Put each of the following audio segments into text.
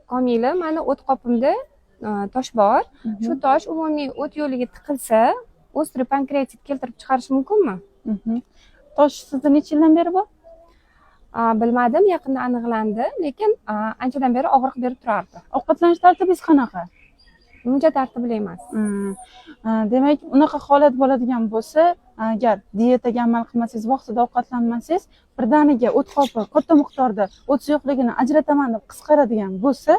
Komila, mana o't qopimda tosh bor. Shu tosh umumiy o't yo'liga tiqilsa, ostriy pankreatit keltirib chiqarishi mumkinmi? Tosh sizda necha yildan beri bor? Bilmadim, yaqinda aniqlandi, lekin anchadan beri og'riq berib turardi. Ovqatlanish tartibingiz qanaqa? Uncha tartibli emas. Demak, unaqa holat bo'ladigan bo'lsa, agar diyetaga amal qilmasangiz, vaqtida ovqatlanmasangiz, birdaniga o't qopi katta miqdorda o't suyuqligini ajrataman deb qisqaradigan bo'lsa,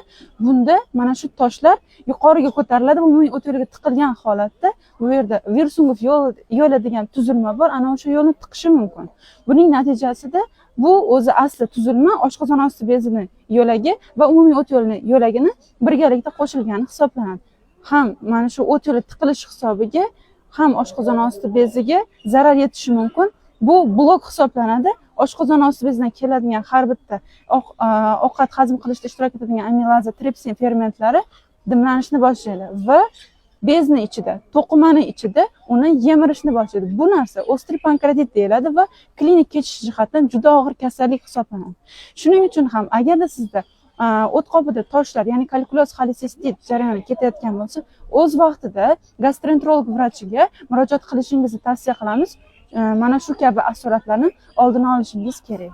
bunda mana shu toshlar yuqoriga ko'tariladi. Umumiy o't yo'liga tiqilgan holatda bu yerda Versungov yo'li degan tuzilma bor, ana o'sha yo'lni tiqishi mumkin. Buning natijasida bu o'zi asli tuzilma oshqozon osti bezini yo'lagi va umumiy o't yo'lini yo'lagini birgalikda qo'shilgani hisoblanadi. Ham mana shu o't yo'li tiqilish hisobiga ham oshqozon osti beziga zarar yetishi mumkin. Bu blok hisoblanadi. Oshqozon osti bezidan keladigan har bitta ovqat hazm qilishda ishtirok etadigan amilaza, tripsin fermentlari dimlanishni boshlaydi va bezni ichida, to'qimani ichida uni yemirishni boshlaydi. Bu narsa ostriy pankreatit deyiladi va klinik kechish jihatdan juda og'ir kasallik hisoblanadi. Shuning uchun ham agarda sizda o't qopida toshlar, ya'ni kalkulyoz xolecistit jarayoni ketayotgan bo'lsa, o'z vaqtida gastroenterolog vrachiga murojaat qilishingizni tavsiya qilamiz. Mana shu kabi asoratlarni oldini olishingiz kerak.